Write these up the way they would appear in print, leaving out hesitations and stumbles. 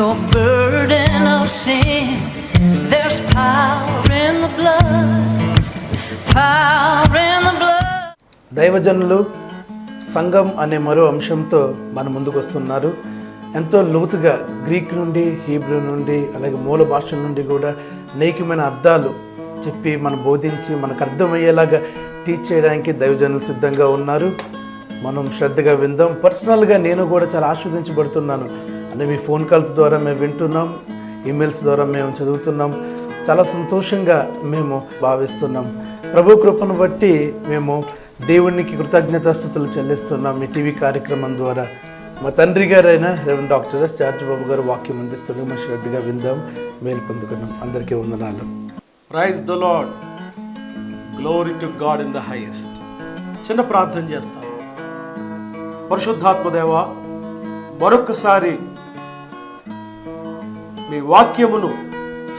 your burden of sin. There's power in the blood, power in the blood. దైవజనులు సంఘం అనే మరో అంశంతో మన ముందుకు వస్తున్నారు. ఎంతో లోతుగా గ్రీక్ నుండి, హీబ్రూ నుండి, అలాగే మూల భాష నుండి కూడా అనేకమైన అర్థాలు చెప్పి మనం బోధించి మనకు అర్థమయ్యేలాగా టీచ్ చేయడానికి దైవజనులు సిద్ధంగా ఉన్నారు. మనం శ్రద్ధగా విందాం. పర్సనల్గా నేను కూడా చాలా ఆస్వాదించబడుతున్నాను. అంటే మీ ఫోన్ కాల్స్ ద్వారా మేము వింటున్నాం, ఈమెయిల్స్ ద్వారా మేము చదువుతున్నాం. చాలా సంతోషంగా మేము భావిస్తున్నాం. ప్రభు కృపను బట్టి మేము దేవునికి కృతజ్ఞతాస్తుతులు చెల్లిస్తున్నాం. మీ టీవీ కార్యక్రమం ద్వారా మా తండ్రి గారైన reverend doctor S George Babu గారు వాక్యం అందిస్తుండగా మనం శ్రద్ధగా విందాం, మేలు పొందుకున్నాం. అందరికీ వందనాలు. Praise the Lord, glory to God in the highest. చిన్న ప్రార్థన చేస్తాను. పరిశుద్ధాత్మదేవ, మరొకసారి మీ వాక్యమును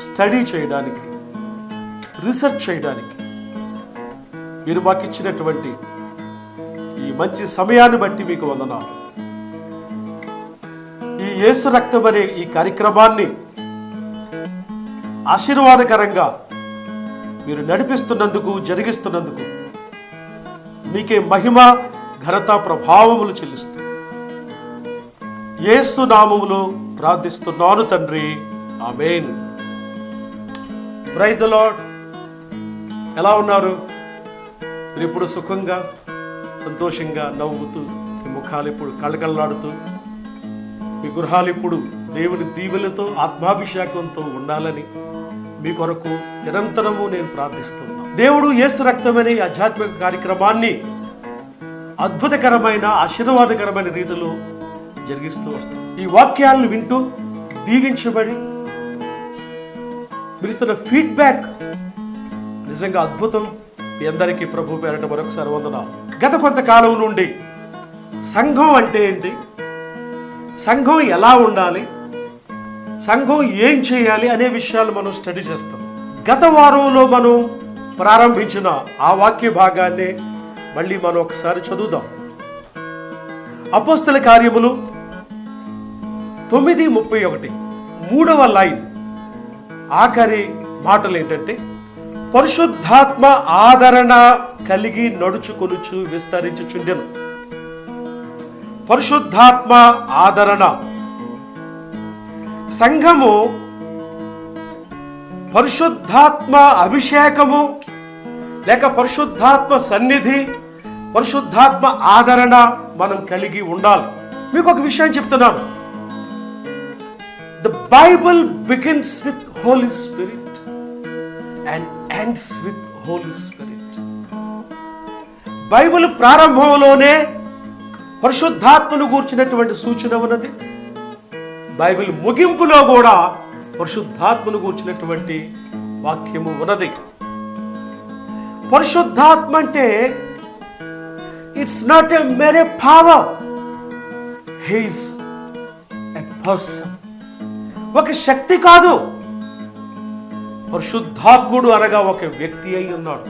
స్టడీ చేయడానికి, రీసెర్చ్ చేయడానికి మీరు మాకు ఇచ్చినటువంటి ఈ మంచి సమయాన్ని బట్టి మీకు వందనాలు. ఈ యేసు రక్తం అనే ఈ కార్యక్రమాన్ని ఆశీర్వాదకరంగా మీరు నడిపిస్తున్నందుకు, జరిగిస్తున్నందుకు మీకే మహిమ, ఘనత, ప్రభావములు చెల్లిస్తూ యేసు నామములో ప్రార్థిస్తున్నాను తండ్రి, ఆమేన్. Praise the lord. ఎలా ఉన్నారు? మీరు ఇప్పుడు సుఖంగా, సంతోషంగా, నవ్వుతూ, మీ ముఖాలు ఇప్పుడు కళ్ళకళ్ళాడుతూ, మీ గృహాలు ఇప్పుడు దేవుని దీవెలతో, ఆత్మాభిషేకంతో ఉండాలని మీ కొరకు నిరంతరము నేను ప్రార్థిస్తున్నాను. దేవుడు యేసు రక్తమనే ఆధ్యాత్మిక కార్యక్రమాన్ని అద్భుతకరమైన, ఆశీర్వాదకరమైన రీతిలో జరిగిస్తూ వస్తాం. ఈ వాక్యాలను వింటూ దీవించబడి మీరు ఇస్తున్న ఫీడ్బ్యాక్ నిజంగా అద్భుతం. మీ అందరికీ ప్రభు పేరట మరొకసారి వందనాలు. గత కొంతకాలం నుండి సంఘం అంటే ఏంటి, సంఘం ఎలా ఉండాలి, సంఘం ఏం చేయాలి అనే విషయాలు మనం స్టడీ చేస్తాం. గత వారంలో మనం ప్రారంభించిన ఆ వాక్య భాగాన్ని మళ్ళీ మనం ఒకసారి చదువుదాం. అపోస్తల కార్యములు 9:31 3వ లైన్ ఆఖరి మాటలు ఏంటంటే, పరిశుద్ధాత్మ ఆదరణ కలిగి నడుచుకొనుచు విస్తరించుచుండెను. పరిశుద్ధాత్మ ఆదరణ. సంఘము పరిశుద్ధాత్మ అభిషేకము లేక పరిశుద్ధాత్మ సన్నిధి, పరిశుద్ధాత్మ ఆదరణ మనం కలిగి ఉండాలి. మీకు ఒక విషయం చెప్తున్నాను. The Bible begins with Holy Spirit and ends with Holy Spirit. Bible ప్రారంభంలోనే పరిశుద్ధాత్మను గూర్చినటువంటి సూచన ఉన్నది. బైబిల్ ముగింపులో కూడా పరిశుద్ధాత్మను గూర్చినటువంటి వాక్యము ఉన్నది. పరిశుద్ధాత్మ అంటే it's not a mere power, he is a person. ఒక శక్తి కాదు. పరిశుద్ధాత్ముడు అనగా ఒక వ్యక్తి అయి ఉన్నాడు.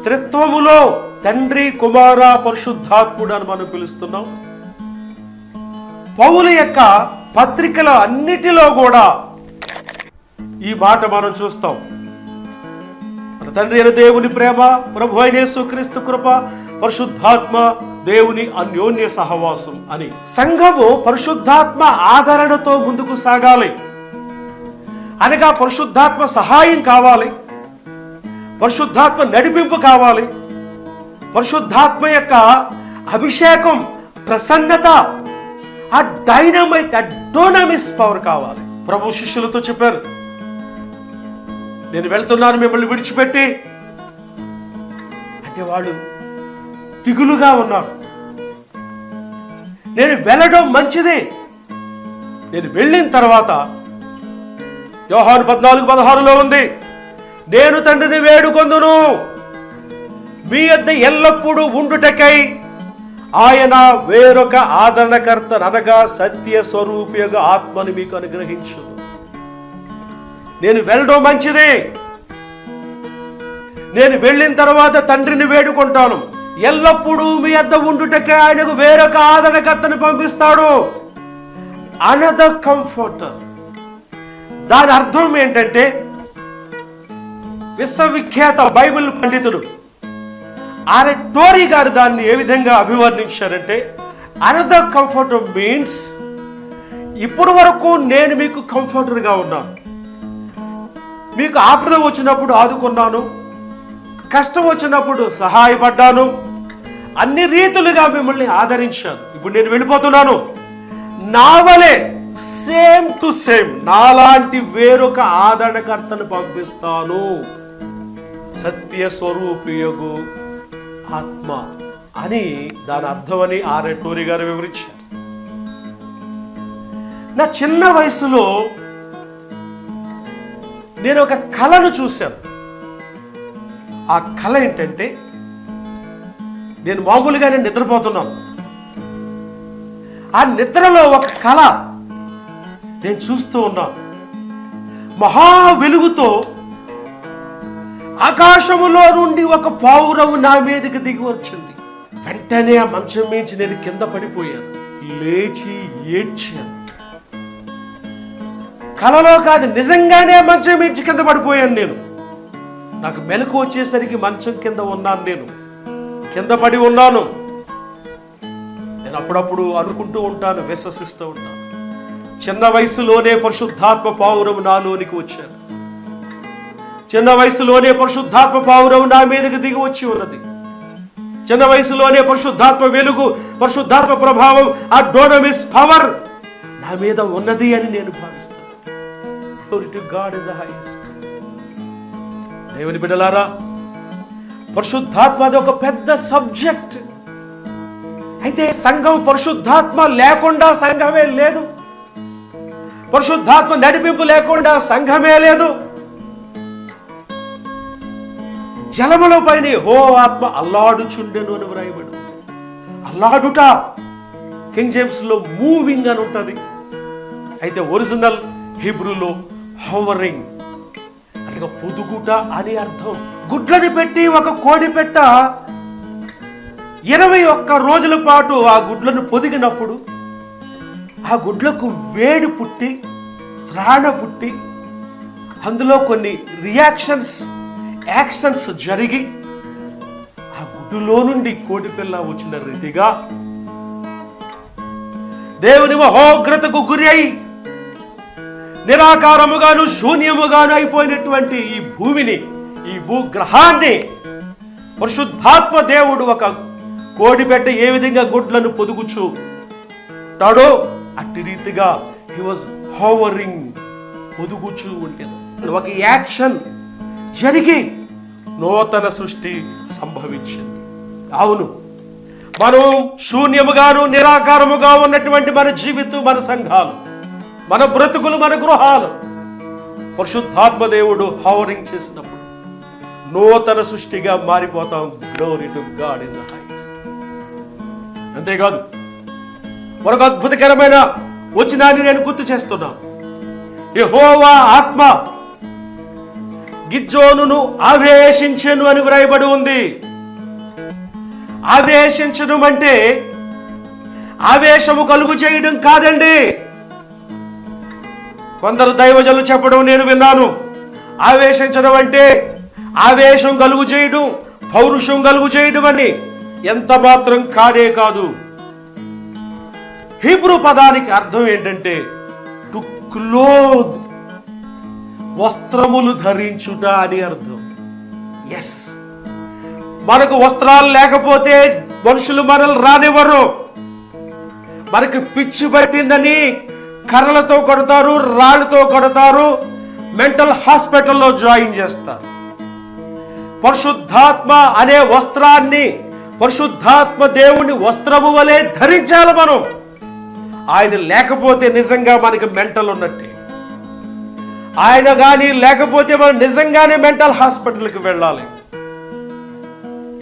త్రిత్వములో తండ్రి, కుమార, పరిశుద్ధాత్ముడు అని మనం పిలుస్తున్నాం. పౌలు యొక్క పత్రికల అన్నిటిలో కూడా ఈ మాట మనం చూస్తాం. మన తండ్రి అయిన దేవుని ప్రేమ, ప్రభు అయిన యేసుక్రీస్తు కృప, పరిశుద్ధాత్మ దేవుని అన్యోన్య సహవాసం అని. సంఘము పరిశుద్ధాత్మ ఆదరణతో ముందుకు సాగాలి. అనగా పరిశుద్ధాత్మ సహాయం కావాలి, పరిశుద్ధాత్మ నడిపింపు కావాలి, పరిశుద్ధాత్మ యొక్క అభిషేకం, ప్రసన్నత, ఆ డైనమైట్, ఆ డోనామిస్ పవర్ కావాలి. ప్రభు శిష్యులతో చెప్పారు, నేను వెళ్తున్నాను మిమ్మల్ని విడిచిపెట్టి అంటే వాళ్ళు దిగులుగా ఉన్నారు. నేను వెళ్ళడం మంచిదే. నేను వెళ్ళిన తర్వాత యోహాను 14:16 ఉంది, నేను తండ్రిని వేడుకొందును మీ యొద్ద ఎల్లప్పుడూ ఉండుటకై ఆయన వేరొక ఆదరణకర్త అనగా సత్య స్వరూపిగా ఆత్మని మీకు అనుగ్రహించు. నేను వెళ్ళడం మంచిదే. నేను వెళ్ళిన తర్వాత తండ్రిని వేడుకుంటాను. ఎల్లప్పుడూ మీ యొద్ద ఉండుటకే ఆయనకు వేరొక ఆదరణకర్తను పంపిస్తాడు. Another comforter. దాని అర్థం ఏంటంటే, విశ్వవిఖ్యాత బైబిల్ పండితుడు ఆర్.ఎ. టోరీ గారు దాన్ని ఏ విధంగా అభివర్ణించారంటే, అనదర్ కంఫర్టర్ మీన్స్, ఇప్పుడు వరకు నేను మీకు కంఫర్టర్గా ఉన్నాను, మీకు ఆపద వచ్చినప్పుడు ఆదుకున్నాను, కష్టం వచ్చినప్పుడు సహాయపడ్డాను, అన్ని రీతులుగా మిమ్మల్ని ఆదరించాను. ఇప్పుడు నేను వెళ్ళిపోతున్నాను, నా వలె సేమ్ టు సేమ్ నాలాంటి వేరొక ఆదరణకర్తను పంపిస్తాను, సత్య స్వరూపియగు ఆత్మ అని దాని అర్థమని ఆర్.ఎ. టోరీ గారు వివరించారు. నా చిన్న వయసులో నేను ఒక కళను చూశాను. ఆ కళ ఏంటంటే, నేను మామూలుగానే నిద్రపోతున్నాను, ఆ నిద్రలో ఒక కళ నేను చూస్తూ ఉన్నాను. మహా వెలుగుతో ఆకాశములో నుండి ఒక పావురము నా మీదకి దిగి వచ్చింది. వెంటనే ఆ మంచం మించి నేను కింద పడిపోయాను, లేచి ఏడ్చాను. కలలో కాదు, నిజంగానే మంచం మించి కింద పడిపోయాను నేను. నాకు మెలకు వచ్చేసరికి మంచం కింద ఉన్నాను, నేను కింద పడి ఉన్నాను. నేను అప్పుడప్పుడు అనుకుంటూ ఉంటాను, విశ్వసిస్తూ ఉంటాను, చిన్న వయసులోనే పరిశుద్ధాత్మ పావురము నాలోనికి వచ్చాను, చిన్న వయసులోనే పరిశుద్ధాత్మ పావురము నా మీదకి దిగి వచ్చి ఉన్నది, చిన్న వయసులోనే పరిశుద్ధాత్మ వెలుగు, పరిశుద్ధాత్మ ప్రభావం, ఆ డోనమిస్ పవర్ నా మీద ఉన్నది అని నేను భావిస్తాను. Glory to God in the highest. దేవుని బిడ్డలారా, పరిశుద్ధాత్మ అది ఒక పెద్ద సబ్జెక్ట్. అయితే సంఘం పరిశుద్ధాత్మ లేకుండా సంఘమే లేదు, పరిశుద్ధాత్మ నడిపింపు లేకుండా సంఘమే లేదు. జలముల పైన హో ఆత్మ అల్లాడుచుండెను అని వ్రాయబడి, అల్లాడుట కింగ్ జేమ్స్ లో మూవింగ్ అని ఉంటది. అయితే ఒరిజినల్ హీబ్రూలో హోవరింగ్ అంటే పొదుగుట అని అర్థం. గుడ్లని పెట్టి ఒక కోడి పెట్ట 21 రోజుల పాటు ఆ గుడ్లను పొదిగినప్పుడు ఆ గుడ్లకు వేడి పుట్టి, త్రాణ పుట్టి, అందులో కొన్ని యాక్షన్స్ జరిగి ఆ గుడ్డులో నుండి కోడి పిల్ల వచ్చిన రీతిగా దేవుని మహోగ్రతకు గురి అయి నిరాకారముగాను శూన్యముగాను అయిపోయినటువంటి ఈ భూమిని, ఈ భూగ్రహాన్ని పరిశుద్ధాత్మ దేవుడు ఒక కోడి పెట్ట ఏ విధంగా గుడ్లను పొదుగుచు ఉంటాడో అట్టి రీతిగా హీ వాజ్ హోవరింగ్, పొదుగుచు ఉంటాడు. ఒక యాక్షన్ జరిగి నూతన సృష్టి సంభవించింది. అవును, మనం శూన్యముగాను నిరాకారముగా ఉన్నటువంటి మన జీవితం, మన సంఘాలు, మన బ్రతుకులు, మన గృహాలు పరిశుద్ధాత్మ దేవుడు హోవరింగ్ చేసినప్పుడు నూతన సృష్టిగా మారిపోతాం. Glory to God in the highest. అంతేకాదు, మరొక అద్భుతకరమైన వచనాన్ని నేను గుర్తు చేస్తున్నాను. యెహోవా ఆత్మ గిద్యోనును ఆవేశించెను అని వ్రాయబడి ఉంది. ఆవేశించడం అంటే ఆవేశము కలుగు చేయడం కాదండి. కొందరు దైవజనులు చెప్పడం నేను విన్నాను, ఆవేశించడం అంటే ఆవేశం కలుగు చేయడం, పౌరుషం కలుగు చేయడం అని. ఎంత మాత్రం కానే కాదు. హీబ్రూ పదానికి అర్థం ఏంటంటే టు క్లోత్, వస్త్రములు ధరించుట అని అర్థం. ఎస్, మనకు వస్త్రాలు లేకపోతే మనుషులు మనల్ని రానివ్వరు. మనకి పిచ్చి పట్టిందని కర్రలతో కొడతారు, రాళ్లతో కొడతారు, మెంటల్ హాస్పిటల్లో జాయిన్ చేస్తారు. పరిశుద్ధాత్మ అనే వస్త్రాన్ని, పరిశుద్ధాత్మ దేవుని వస్త్రము వలె ధరించాలి మనం. ఆయన లేకపోతే నిజంగా మనకి మెంటల్ ఉన్నట్టే. ఆయన కానీ లేకపోతే మనం నిజంగానే మెంటల్ హాస్పిటల్కి వెళ్ళాలి.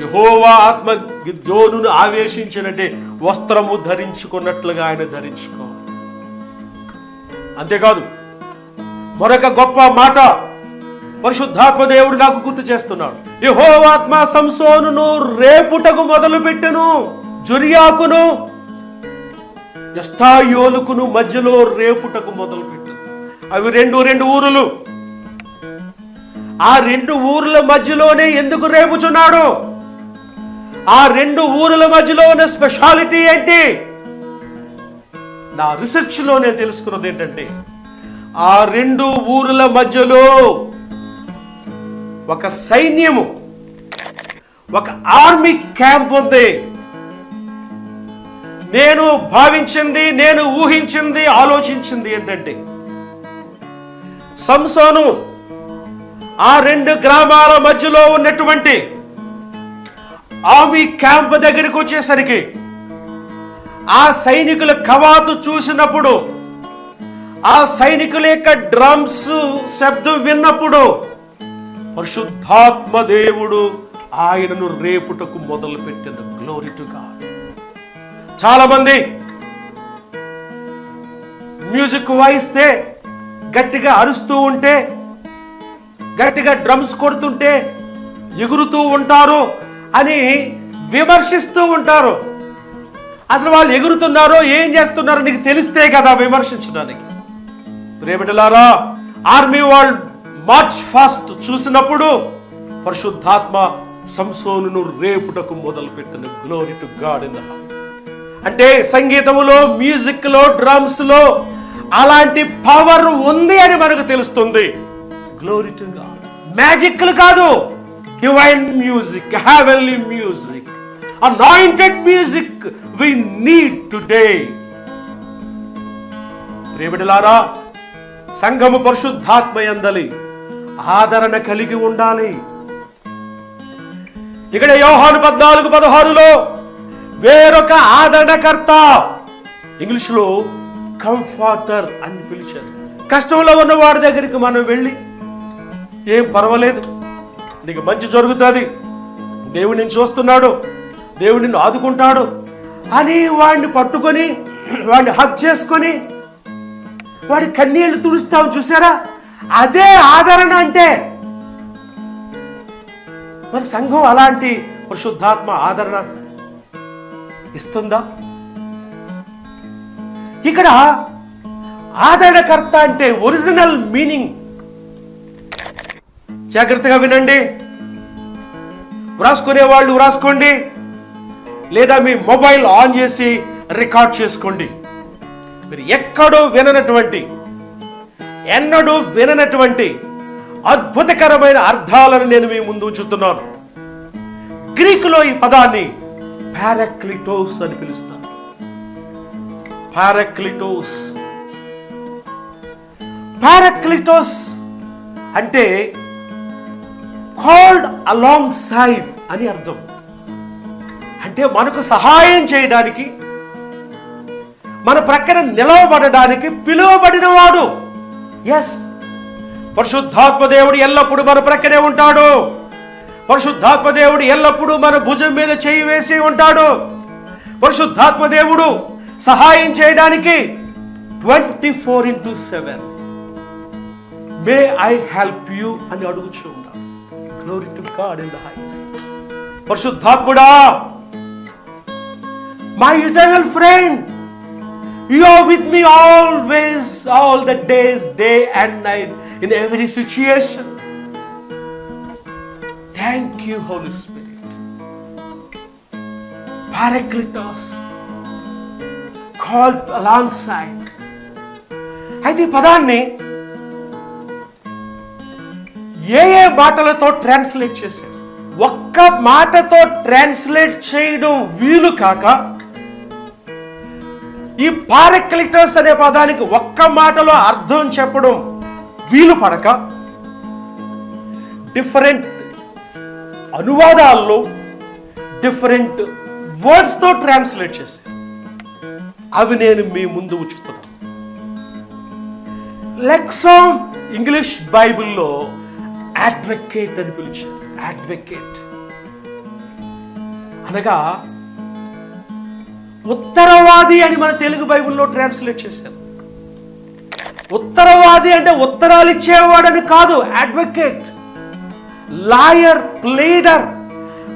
యెహోవా ఆత్మ గిద్యోనును ఆవేశించినట్టే వస్త్రము ధరించుకున్నట్లుగా ఆయన ధరించుకోవాలి. అంతేకాదు, మరొక గొప్ప మాట పరిశుద్ధాత్మ దేవుడు నాకు గుర్తు చేస్తున్నాడు. యెహోవా ఆత్మ సంసోనును రేపుటకు మొదలు పెట్టెను, జొరియాకును ఎస్తాయోలుకును మధ్యలో రేపుటకు మొదలుపెట్టాను. అవి రెండు ఊరులు. ఆ 2 ఊరుల మధ్యలోనే ఎందుకు రేపుచున్నాడు? ఆ 2 ఊరుల మధ్యలో ఉన్న స్పెషాలిటీ ఏంటి? నా రీసెర్చ్లో నేను తెలుసుకున్నది ఏంటంటే, ఆ 2 ఊరుల మధ్యలో ఒక సైన్యము, ఒక ఆర్మీ క్యాంప్ ఉంది. నేను భావించింది, నేను ఊహించింది, ఆలోచించింది ఏంటంటే, సంసోను ఆ 2 గ్రామాల మధ్యలో ఉన్నటువంటి ఆర్మీ క్యాంప్ దగ్గరికి వచ్చేసరికి ఆ సైనికుల కవాతు చూసినప్పుడు, ఆ సైనికుల యొక్క డ్రమ్స్ శబ్దం విన్నప్పుడు పరిశుద్ధాత్మ దేవుడు ఆయనను రేపుటకు మొదలుపెట్టిన. Glory to God. చాలా మంది మ్యూజిక్ వాయిస్తే, గట్టిగా అరుస్తూ ఉంటే, గట్టిగా డ్రమ్స్ కొడుతుంటే ఎగురుతూ ఉంటారు అని విమర్శిస్తూ ఉంటారు. అసలు వాళ్ళు ఎగురుతున్నారో ఏం చేస్తున్నారో నీకు తెలిస్తే కదా విమర్శించడానికి. ప్రియబిడ్డలారా, ఆర్మీ వాళ్ళు మార్చ్ ఫాస్ట్ చూసినప్పుడు పరిశుద్ధాత్మ సంసోనును రేపుటకు మొదలుపెట్టిన. Glory to God in the high. అంటే సంగీతములో, మ్యూజిక్ లో, డ్రమ్స్ లో అలాంటి పవర్ ఉంది అని మనకు తెలుస్తుంది. Glory to God. మ్యాజిక్లు కాదు, divine music, heavenly music, anointed music we need today. ప్రియబిడ్డలారా, సంఘము పరిశుద్ధాత్మ యందలి ఆదరణ కలిగి ఉండాలి. ఇక్కడ యోహాను 14:16లో వేరొక ఆదరణకర్త, ఇంగ్లీష్లో కంఫర్టర్ అని పిలిచారు. కష్టంలో ఉన్న వాడి దగ్గరికి మనం వెళ్ళి, ఏం పర్వాలేదు, నీకు మంచి జరుగుతుంది, దేవుడు నిన్ను చూస్తున్నాడు, దేవుడు నిన్ను ఆదుకుంటాడు అని వాడిని పట్టుకొని, వాడిని హగ్ చేసుకొని, వాడి కన్నీళ్లు తుడుస్తాం చూసారా? అదే ఆదరణ అంటే. మరి సంఘం అలాంటి పరిశుద్ధాత్మ ఆదరణ ఇస్తుందా? ఇక్కడ ఆదరణకర్త అంటే ఒరిజినల్ మీనింగ్ జాగ్రత్తగా వినండి. వ్రాసుకునే వాళ్ళు వ్రాసుకోండి, లేదా మీ మొబైల్ ఆన్ చేసి రికార్డ్ చేసుకోండి. మీరు ఎన్నడూ విననటువంటి అద్భుతకరమైన అర్థాలను నేను మీ ముందు ఉంచుతున్నాను. గ్రీకులో ఈ పదాన్ని పారాక్లిటోస్ అని పిలుస్తారు. పారాక్లిటోస్ అంటే కాల్డ్ అలాంగ్ సైడ్ అని అర్థం. అంటే మనకు సహాయం చేయడానికి, మన ప్రక్కన నిలవబడడానికి పిలువబడిన వాడు. ఎస్, పరిశుద్ధాత్మ దేవుడు ఎల్లప్పుడూ మన ప్రక్కనే ఉంటాడు. పరిశుద్ధాత్మ దేవుడు ఎల్లప్పుడూ మన భుజం మీద చేయి వేసి ఉంటాడు. పరిశుద్ధాత్మ దేవుడు సహాయం చేయడానికి 24/7 మే ఐ హెల్ప్ యూ అని అడుగుచూ ఉన్నాడు. Glory to God in the highest. పరిశుద్ధాత్ముడా, my eternal friend, you are with me always, all the days, day and night, in every situation. Thank you, Holy Spirit. Parakletos, called alongside. అయితే ఈ పదాన్ని ఏ మాటలతో translate చేశారు? ఒక్క మాటతో translate చేయడం వీలు కాక, ఈ పారాక్లిటోస్ అనే పదానికి ఒక్క మాటలో అర్థం చెప్పడం వీలు పడక, డిఫరెంట్ అనువాదాల్లో డిఫరెంట్ వర్డ్స్ తో ట్రాన్స్లేట్ చేశారు. అవి నేను మీ ముందు ఉంచుతున్నాను. లెక్సామ్ ఇంగ్లీష్ బైబిల్లో అడ్వకేట్ అని పిలిచారు. అడ్వకేట్ అనగా ఉత్తరవాది అని మన తెలుగు బైబిల్లో ట్రాన్స్లేట్ చేశారు. ఉత్తరవాది అంటే ఉత్తరాలు ఇచ్చేవాడని కాదు. అడ్వకేట్, లాయర్, ప్లీడర్,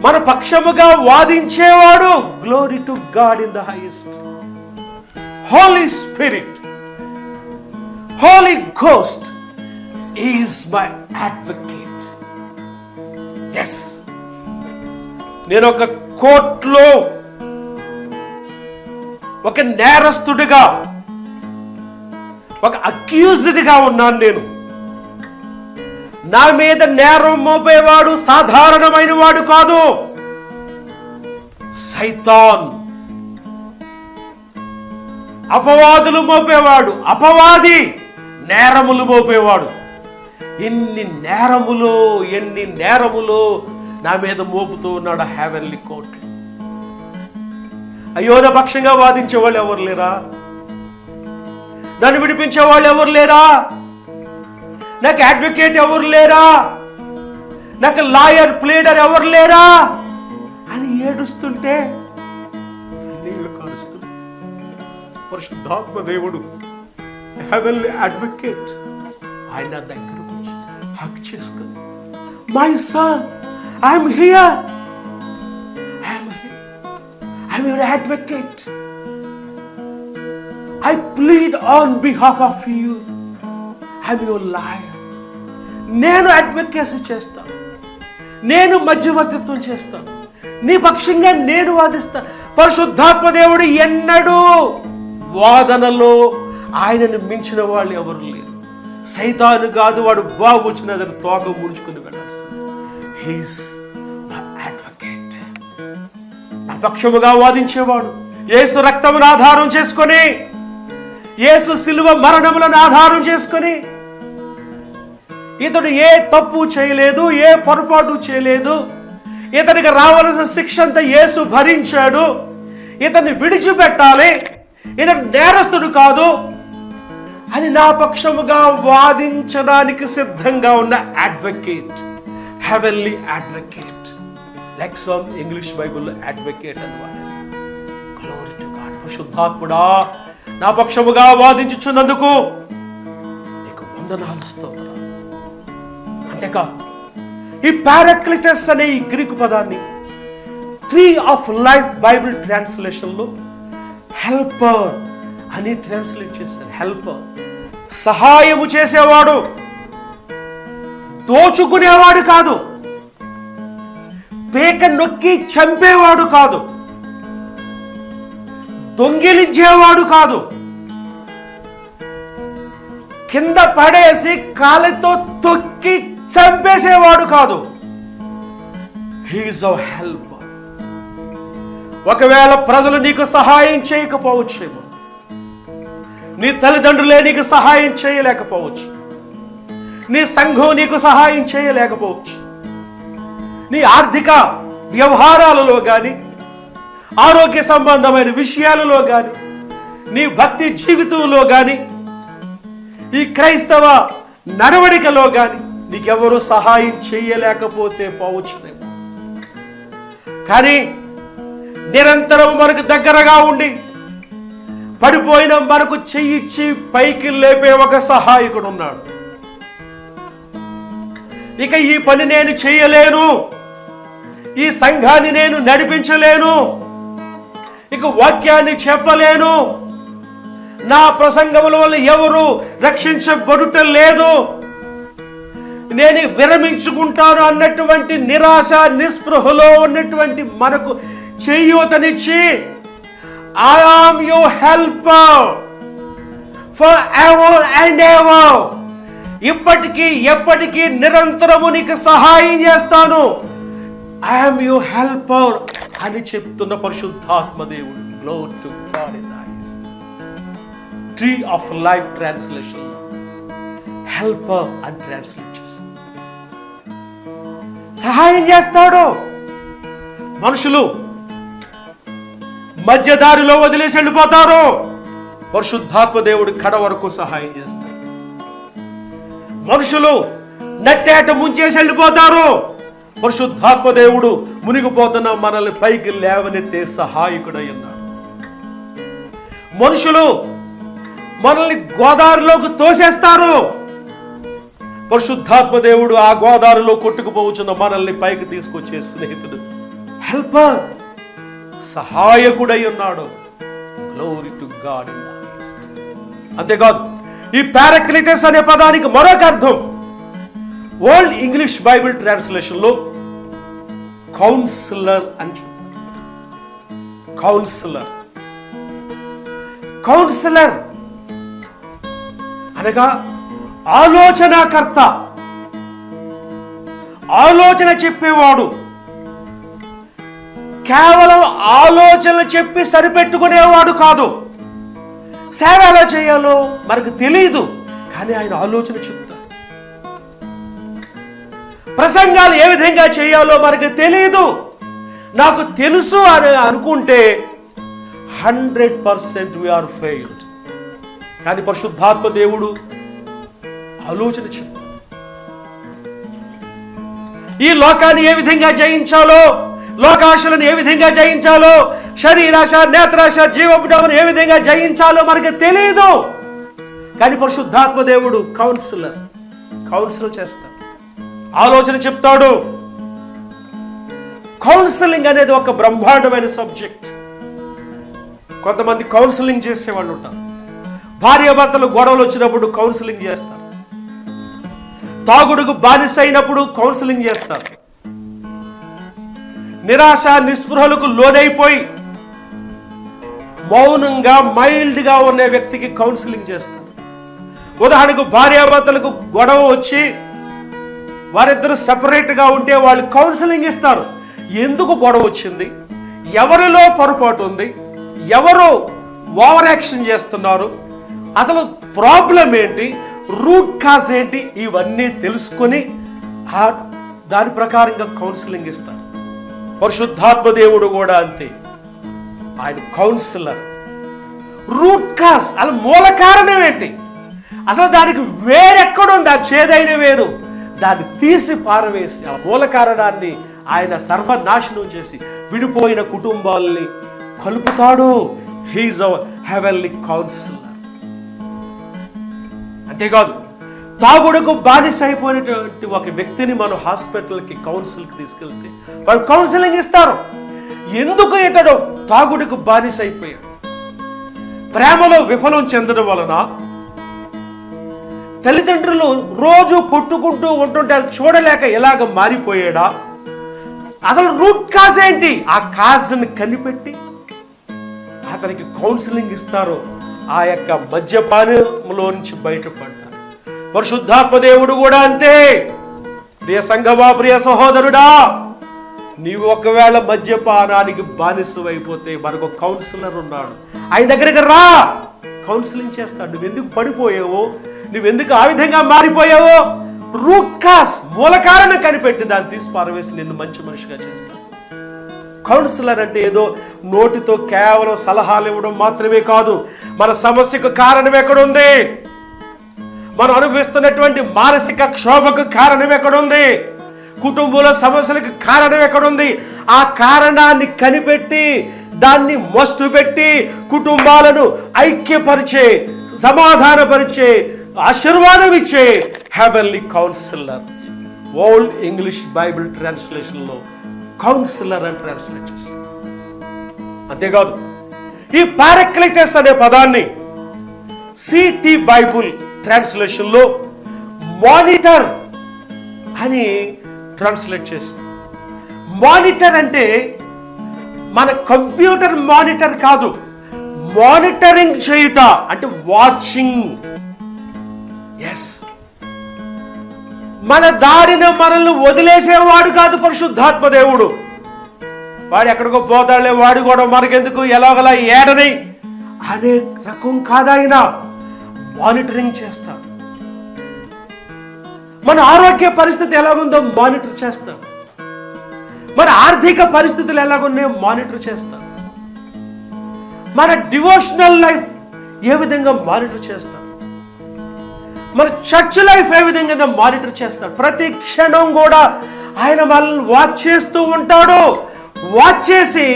మన పక్షముగా వాదించేవాడు. Glory to God in the highest. Holy Spirit, Holy Ghost is my advocate. Yes, నేను ఒక కోర్టులో ఒక నేరస్తుడిగా, ఒక అక్యూజ్డ్గా ఉన్నాను. నేను నా మీద నేరం మోపేవాడు సాధారణమైన వాడు కాదు, సైతాన్. అపవాదులు మోపేవాడు, అపవాది నేరములు మోపేవాడు. ఎన్ని నేరములు నా మీద మోపుతూ ఉన్నాడు హెవెన్లీ కోర్టు. అయ్యో, నా పక్షంగా వాదించే వాళ్ళు ఎవరు లేరా? నన్ను విడిపించే వాళ్ళు ఎవరు లేరా? నాకు అడ్వకేట్ ఎవరు లేరా? నాకు లాయర్ ప్లేడర్ ఎవరు లేరా అని ఏడుస్తుంటే నీళ్లు కారుస్తూ పరిశుద్ధాత్మ దేవుడు, హెవెన్లీ అడ్వకేట్, ఆయన దగ్గరకు వచ్చి హక్ చేసుకుని, my son, I'm here, I'm your advocate. I plead on behalf of you. I'm your lawyer. నేను అడ్వకేసీ చేస్తాను, నేను మధ్యవర్తిత్వం చేస్తాను, నీ పక్షంగా నేను వాదిస్తాను. పరిశుద్ధాత్మ దేవుడు ఎన్నడూ వాదనలో ఆయనను మించిన వాళ్ళు ఎవరు లేరు. సైతాను కాదు, వాడు బాగుచ్చిన తోక ముడుచుకుని వెళ్ళాల్సింది. హీస్ మై అడ్వకేట్, నా పక్షముగా వాదించేవాడు. యేసు రక్తమును ఆధారం చేసుకొని, యేసు శిలువ మరణములను ఆధారం చేసుకొని, ఇతడు ఏ తప్పు చేయలేదు, ఏ పొరపాటు చేయలేదు, ఇతనికి రావాల్సిన శిక్ష అంతా యేసు భరించాడు, ఇతన్ని విడిచిపెట్టాలి, ఇతడు నేరస్తుడు కాదు అని నా పక్షముగా వాదించడానికి సిద్ధంగా ఉన్న advocate, heavenly advocate. Lexham English బైబుల్లో అడ్వకేట్ అని వాడారు. Glory to God. పరిశుద్ధాత్ముడా, నా పక్షముగా వాదించుచున్నందుకు నీకు వందనాలు, స్తోత్రాలు. అంతేకాదు, ఈ పారాక్లిటస్ అనే ఈ గ్రీకు పదాన్ని ట్రీ ఆఫ్ లైఫ్ బైబిల్ ట్రాన్స్లేషన్లో హెల్పర్ అని ట్రాన్స్లేట్ చేశారు. హెల్పర్, సహాయము చేసేవాడు, దోచుకునేవాడు కాదు, పేక నొక్కి చంపేవాడు కాదు, దొంగిలించేవాడు కాదు, కింద పడేసి కాలితో తొక్కి చంపేసేవాడు కాదు. He is our helper. ఒకవేళ ప్రజలు నీకు సహాయం చేయకపోవచ్చేమో, నీ తల్లిదండ్రులే నీకు సహాయం చేయలేకపోవచ్చు, నీ సంఘం నీకు సహాయం చేయలేకపోవచ్చు, నీ ఆర్థిక వ్యవహారాలలో కానీ, ఆరోగ్య సంబంధమైన విషయాలలో కానీ, నీ భక్తి జీవితంలో కానీ, ఈ క్రైస్తవ నడవడికలో కానీ నీకెవరూ సహాయం చేయలేకపోతే పోవచ్చునేమో. కానీ నిరంతరం మనకు దగ్గరగా ఉండి, పడిపోయిన మనకు చెయ్యిచ్చి పైకి లేపే ఒక సహాయకుడు ఉన్నాడు. ఇక ఈ పని నేను చేయలేను, ఈ సంఘాన్ని నేను నడిపించలేను, ఇక వాక్యాన్ని చెప్పలేను, నా ప్రసంగముల వల్ల ఎవరు రక్షించబడుట లేదు, నేను విరమించుకుంటాను అన్నటువంటి నిరాశ నిస్పృహలో ఉన్నటువంటి మనకు చేయూతనిచ్చి, I am your helper forever and ever, ఇప్పటికీ ఎప్పటికీ నిరంతరము నీకు సహాయం చేస్తాను, I am your helper అని చెప్తున్న పరిశుద్ధాత్మ దేవుడు. Glory to God in the highest. Tree of Life translation helper అని ట్రాన్స్లేట్ చేస్తాడు. సహాయం చేస్తాడు. మనుషులు మధ్యదారిలో వదిలేసి వెళ్ళిపోతారు, పరిశుద్ధాత్మ దేవుడు కడ వరకు సహాయం చేస్తాడు. మనుషులు నట్టేట ముంచేసి వెళ్ళిపోతారు, పరిశుద్ధాత్మ దేవుడు మునిగిపోతున్న మనల్ని పైకి లేవనెత్తే సహాయకుడై ఉన్నాడు. మనుషులు మనల్ని గోదావరిలోకి తోసేస్తారు, పరిశుద్ధాత్మ దేవుడు ఆ గోదావరిలో కొట్టుకుపోవచ్చున్న మనల్ని పైకి తీసుకొచ్చే స్నేహితుడు, హెల్పర్, సహాయకుడై ఉన్నాడు. Glory to God in the highest. అంతేకాదు, ఈ పారాక్లిటస్ అనే పదానికి మరొక అర్థం ఓల్డ్ ఇంగ్లీష్ బైబిల్ ట్రాన్స్లేషన్ లో కౌన్సిలర్ అని చెప్పారు. కౌన్సిలర్, కౌన్సిలర్ అనగా ఆలోచనాకర్త, ఆలోచన చెప్పేవాడు. కేవలం ఆలోచనలు చెప్పి సరిపెట్టుకునేవాడు కాదు. సేవ ఎలా చేయాలో మనకు తెలియదు, కానీ ఆయన ఆలోచన చెప్తాడు. ప్రసంగాలు ఏ విధంగా చేయాలో మనకు తెలియదు, నాకు తెలుసు అని అనుకుంటే 100% వీఆర్ ఫెయిల్డ్. కానీ పరిశుద్ధాత్మ దేవుడు ఆలోచన చెప్తాడు. ఈ లోకాన్ని ఏ విధంగా జయించాలో, లోకాశలను ఏ విధంగా జయించాలో, శరీరాశ, నేత్రాశ, జీవపుటమును ఏ విధంగా జయించాలో మనకు తెలియదు. కానీ పరిశుద్ధాత్మ దేవుడు కౌన్సిలర్ చేస్తాడు, ఆలోచన చెప్తాడు. కౌన్సిలింగ్ అనేది ఒక బ్రహ్మాండమైన సబ్జెక్ట్. కొంతమంది కౌన్సిలింగ్ చేసేవాళ్ళు ఉంటారు. భార్యాభర్తలు గొడవలు వచ్చినప్పుడు కౌన్సిలింగ్ చేస్తారు. తాగుడుకు బానిస అయినప్పుడు కౌన్సిలింగ్ చేస్తారు. నిరాశ నిస్పృహలకు లోనైపోయి మౌనంగా మైల్డ్గా ఉన్న వ్యక్తికి కౌన్సిలింగ్ చేస్తారు. ఉదాహరణకు భార్యాభర్తలకు గొడవ వచ్చి వారిద్దరు సెపరేట్గా ఉంటే వాళ్ళు కౌన్సిలింగ్ ఇస్తారు. ఎందుకు గొడవ వచ్చింది, ఎవరిలో పొరపాటు ఉంది, ఎవరు ఓవర్ యాక్షన్ చేస్తున్నారు, అసలు ప్రాబ్లం ఏంటి, రూట్ కాజ్ ఏంటి, ఇవన్నీ తెలుసుకొని దాని ప్రకారంగా కౌన్సిలింగ్ ఇస్తారు. పరిశుద్ధాత్మ దేవుడు కూడా అంతే, ఆయన కౌన్సిలర్. రూట్ కాజ్, అసలు మూల కారణం ఏంటి, అసలు దానికి వేరెక్కడుంది, ఆ చేదైన వేరు, దాన్ని తీసి పారవేసి ఆ మూల కారణాన్ని ఆయన సర్వనాశనం చేసి విడిపోయిన కుటుంబాలని కలుపుతాడు. He is our heavenly counsellor. అంతేకాదు, తాగుడుకు బానిస అయిపోయినటువంటి ఒక వ్యక్తిని మనం హాస్పిటల్కి కౌన్సిల్కి తీసుకెళ్తే వాళ్ళు కౌన్సిలింగ్ ఇస్తారు. ఎందుకు ఇతడు తాగుడుకు బానిస అయిపోయాడు, ప్రేమలో విఫలం చెందడం వలన, తల్లిదండ్రులు రోజు కొట్టుకుంటూ ఉంటుంటే అది చూడలేక ఎలాగ మారిపోయాడా, అసలు రూట్ కాజ్ ఏంటి, ఆ కాజ్ని కనిపెట్టి అతనికి కౌన్సిలింగ్ ఇస్తారు. ఆ యొక్క మద్యపానంలో నుంచి బయటపడ్డారు. పరిశుద్ధాత్మ దేవుడు కూడా అంతే. ప్రియ సంఘమా, ప్రియ సహోదరుడా, నీవు ఒకవేళ మద్యపానానికి బానిసమైపోతే మనకు కౌన్సిలర్ ఉన్నాడు, ఆయన దగ్గరికి రా, కౌన్సిలింగ్ చేస్తాడు. నువ్వెందుకు పడిపోయావో, నువ్వెందుకు ఆ విధంగా మారిపోయావో, రూట్ కాజ్, మూల కారణం కనిపెట్టి దాన్ని తీసి పారవేసి నిన్ను మంచి మనిషిగా చేస్తాడు. కౌన్సిలర్ అంటే ఏదో నోటితో కేవలం సలహాలు ఇవ్వడం మాత్రమే కాదు. మన సమస్యకు కారణం ఎక్కడుంది, మనం అనుభవిస్తున్నటువంటి మానసిక క్షోభకు కారణం ఎక్కడుంది, కుటుంబంలో సమస్యలకు కారణం ఎక్కడుంది, ఆ కారణాన్ని కనిపెట్టి దాన్ని మస్తు పెట్టి కుటుంబాలను ఐక్యపరిచే, సమాధానపరిచే, ఆశీర్వాదం ఇచ్చే heavenly counsellor. Old English Bible translation లో కౌన్సిలర్ అని ట్రాన్స్లేట్ చేశారు. అంతేకాదు, ఈ పారాక్లిటస్ అనే పదాన్ని సిటీ బైబుల్ ట్రాన్స్లేషన్ లో మానిటర్ అని ట్రాన్స్లేట్ చేశారు. మానిటర్ అంటే మన కంప్యూటర్ మానిటర్ కాదు, మానిటరింగ్ చేయుట అంటే వాచింగ్. ఎస్, మన దారిన మనల్ని వదిలేసేవాడు కాదు పరిశుద్ధాత్మ దేవుడు. వాడు ఎక్కడికో పోతాడులే, వాడు కూడా మనకెందుకు, ఎలాగలా ఏడని అనే రకం కాదాయన. మానిటరింగ్ చేస్తాడు. మన ఆరోగ్య పరిస్థితి ఎలాగుందో మానిటర్ చేస్తాడు, మన ఆర్థిక పరిస్థితులు ఎలాగున్నాయో మానిటర్ చేస్తాడు, మన డివోషనల్ లైఫ్ ఏ విధంగా మానిటర్ చేస్తాడు, మన చర్చ్ లైఫ్ ఏ విధంగా మానిటర్ చేస్తాడు. ప్రతి క్షణం కూడా ఆయన మనల్ని వాచ్ చేస్తూ ఉంటాడు. వాచ్ చేసి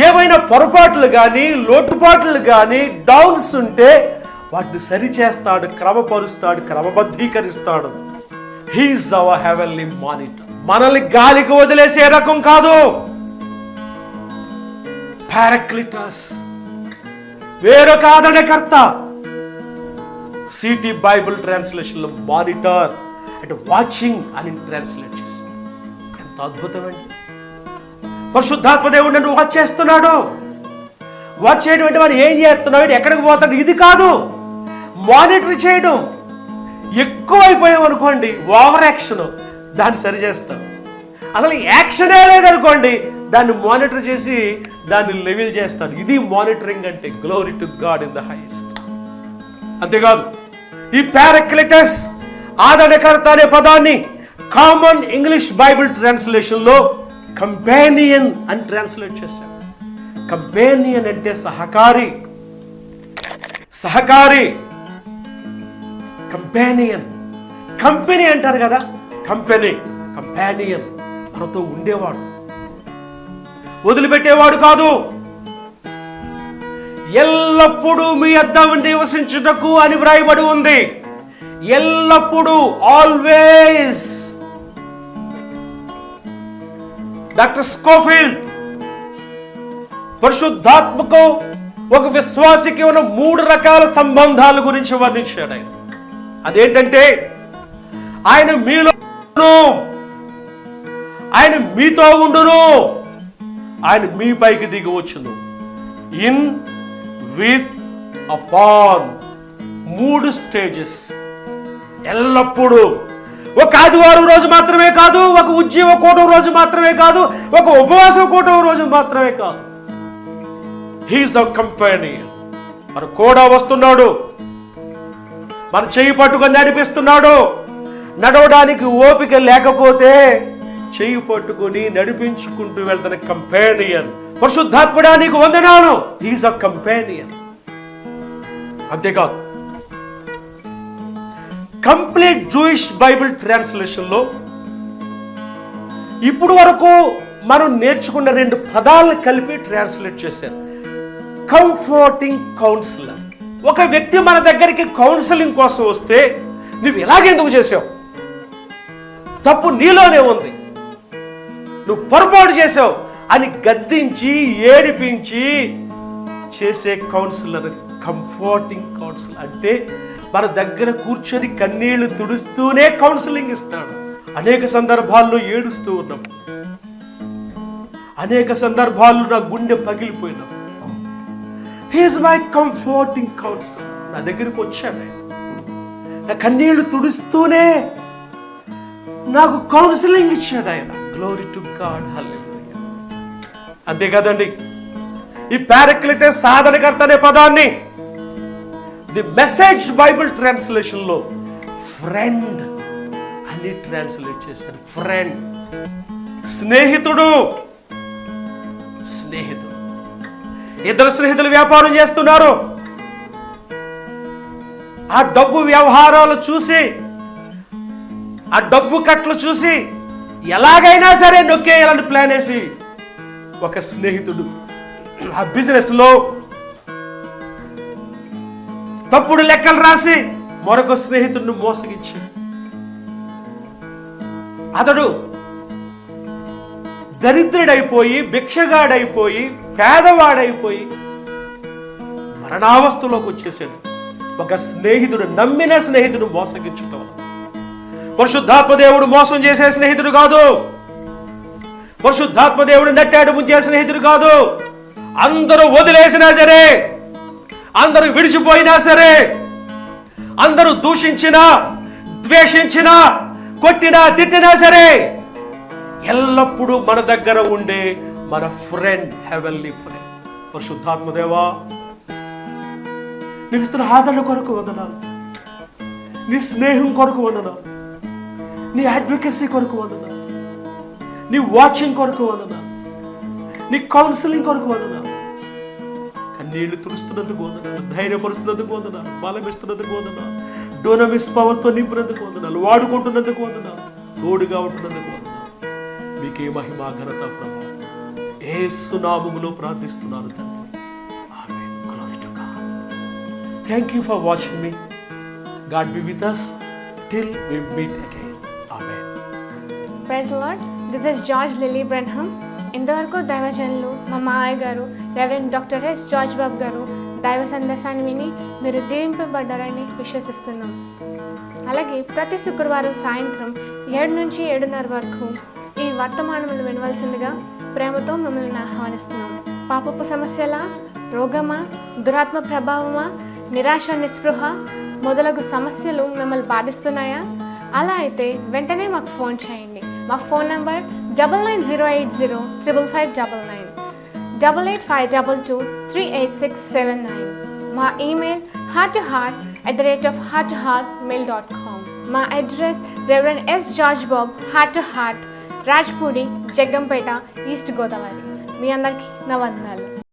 ఏమైనా పొరపాట్లు కానీ, లోటుపాట్లు కానీ, డౌన్స్ ఉంటే వాటిని సరి చేస్తాడు, క్రమపరుస్తాడు, క్రమబద్ధీకరిస్తాడు. He is our heavenly monitor. మనల్ని గాలికి వదిలేసే రకం కాదు. పారాక్లిటస్ వేరొక ఆదరణకర్త. సిటీ బైబిల్ ట్రాన్స్లేషన్లో మానిటర్ అంటే వాచింగ్ అని ట్రాన్స్లేట్ చేశారు. ఎంత అద్భుతమండి! పరిశుద్ధాత్మ దేవుడు నన్ను వాచ్ చేస్తున్నాడు. వాచ్ చేయడం అంటే మరి ఏం చేస్తున్నాడు, ఎక్కడికి పోతాడు, ఇది కాదు. మానిటర్ చేయడం. ఎక్కువైపోయాం అనుకోండి, ఓవర్ యాక్షన్, దాన్ని సరి చేస్తాం. అసలు యాక్షనే లేదనుకోండి, దాన్ని మానిటర్ చేసి దాన్ని లెవెల్ చేస్తాడు. ఇది మానిటరింగ్ అంటే. Glory to God in the highest. అంతేకాదు, ఈ పారాక్లిటస్ ఆదరణకర్త అనే పదాన్ని కామన్ ఇంగ్లీష్ బైబిల్ ట్రాన్స్లేషన్లో కంపానియన్ అని ట్రాన్స్లేట్ చేశారు. కంపానియన్ అంటే సహకారి. సహకారి, కంపానియన్. కంపెనీ అంటారు కదా, కంపెనీ. కంపానియన్ మనతో ఉండేవాడు, వదిలిపెట్టేవాడు కాదు. ఎల్లప్పుడూ మీ యొద్ద నివసించుటకు అని వ్రాయబడి ఉంది. ఎల్లప్పుడూ, ఆల్వేస్. డాక్టర్ స్కోఫీల్డ్ పరిశుద్ధాత్మకు ఒక విశ్వాసికి ఉన్న 3 రకాల సంబంధాల గురించి వర్ణించాడు ఆయన. అదేంటంటే, ఆయన మీలో, ఆయన మీతో ఉండును, ఆయన మీ పైకి దిగి వచ్చును. In, with, upon. 3 స్టేజెస్. ఎల్లప్పుడూ. ఒక ఆదివారం రోజు మాత్రమే కాదు, ఒక ఉజ్జీవ కూటం రోజు మాత్రమే కాదు, ఒక ఉపవాస కూటం రోజు మాత్రమే కాదు. He is our companion. మన కూడా వస్తున్నాడు, మన చెయ్యి పట్టుకొని నడిపిస్తున్నాడు. నడవడానికి ఓపిక లేకపోతే చెయ్యి పట్టుకొని నడిపించుకుంటూ వెళ్తున్న కంపానియన్. పరిశుద్ధాత్ముడా నీకు వందనాలు. He is our companion. అంతేకాదు, కంప్లీట్ జూయిష్ బైబిల్ ట్రాన్స్లేషన్లో ఇప్పుడు వరకు మనం నేర్చుకున్న 2 పదాలను కలిపి ట్రాన్స్లేట్ చేశారు. Comforting counsellor. ఒక వ్యక్తి మన దగ్గరికి కౌన్సిలింగ్ కోసం వస్తే, నువ్వు ఇలాగెందుకు చేసావు, తప్పు నీలోనే ఉంది, నువ్వు పొరపాటు చేసావు అని గద్దించి ఏడిపించి చేసే కౌన్సిలర్ కంఫర్టింగ్ కౌన్సిలర్. అంటే మన దగ్గర కూర్చొని కన్నీళ్లు తుడుస్తూనే కౌన్సిలింగ్ ఇస్తాడు. అనేక సందర్భాల్లో ఏడుస్తూ ఉన్నాం, అనేక సందర్భాల్లో నా గుండె పగిలిపోయినాం. He is my comforting counsellor. నా దగ్గరికి వచ్చాడు, నా కన్నీళ్లు తుడుస్తూనే నాకు కౌన్సిలింగ్ ఇచ్చాడు ఆయన. గ్లోరీ టు గాడ్, హల్లెలూయా. అంతే కదండి, ఈ పారాక్లిటస్ సాధనకర్త అనే పదాన్ని ది మెసేజ్ బైబిల్ ట్రాన్స్లేషన్ లో ఫ్రెండ్ అని ట్రాన్స్లేట్ చేశారు. ఫ్రెండ్, స్నేహితుడు. స్నేహితుడు. 2 స్నేహితులు వ్యాపారం చేస్తున్నారు. ఆ డబ్బు వ్యవహారాలు చూసి, ఆ డబ్బు కట్లు చూసి ఎలాగైనా సరే నొక్కేయాలని ప్లాన్ వేసి ఒక స్నేహితుడు ఆ బిజినెస్ లో తప్పుడు లెక్కలు రాసి మరొక స్నేహితుడిని మోసగించి, అతడు దరిద్రుడైపోయి, భిక్షగాడైపోయి, పేదవాడైపోయి మరణావస్థలోకి వచ్చేసాడు. ఒక స్నేహితుడు, నమ్మిన స్నేహితుడు మోసగించటం. పరిశుద్ధాత్మ దేవుడు మోసం చేసే స్నేహితుడు కాదు. పరిశుద్ధాత్మ దేవుడు నెట్టాడు ముంచే స్నేహితుడు కాదు. అందరూ వదిలేసినా సరే, అందరూ విడిచిపోయినా సరే, అందరూ దూషించినా, ద్వేషించినా, కొట్టినా, తిట్టినా సరే, ఎల్లప్పుడూ మన దగ్గర ఉండే మన ఫ్రెండ్, హెవెన్లీ ఫ్రెండ్. పరిశుద్ధాత్మదేవా, నీవు ఇస్తున్న ఆదరణ కొరకు వందనాలు, నీ స్నేహం కొరకు వందనాలు, నీ అడ్వకేసీ కొరకు వందనాలు, నీ వాచింగ్ కొరకు వందనాలు, నీ కౌన్సిలింగ్ కొరకు వందనాలు. కన్నీళ్లు తుడుస్తున్నందుకు వందనాలు, ధైర్యపరుస్తున్నందుకు వందనాలు, బలమిస్తున్నందుకు వందనాలు, డోనమిస్ పవర్తో నింపినందుకు వందనాలు, వాడుకుంటున్నందుకు వందనాలు, తోడుగా ఉంటున్నందుకు వందనాలు. మీకే మహిమ, ఘనత, ప్రభావం యేసు నామములో ప్రార్థిస్తున్నాను తండ్రి. Amen. Glory to God. Thank you for watching మీ. God be with us till we meet again. Amen. Praise the Lord. This is George Lilly Branham. ఇంతవరకు దైవజనులు మా మావయ్య గారు reverend doctor S George Babu గారు దైవ సందేశాన్ని విని మీరు దీవింపబడ్డారని విశ్వసిస్తున్నాం. అలాగే ప్రతి శుక్రవారం సాయంత్రం 7 నుంచి 7:30 వరకు ఈ వర్తమానములు వినవలసిందిగా ప్రేమతో మిమ్మల్ని ఆహ్వానిస్తున్నాం. పాపపు సమస్యల, రోగమా, దురాత్మ ప్రభావమా, నిరాశ, నిస్పృహ మొదలగు సమస్యలు మిమ్మల్ని బాధిస్తున్నాయా? అలా అయితే వెంటనే మాకు ఫోన్ చేయండి. మా ఫోన్ నంబర్ 9908055599, 8852238679. మా ఈమెయిల్ hearttoheart@hearttoheartmail.com. మా address reverend S George Babu, heart to heart, Rajpudi, Jaggampeta, east Godavari. మీ అందరికీ నా వందనాలు.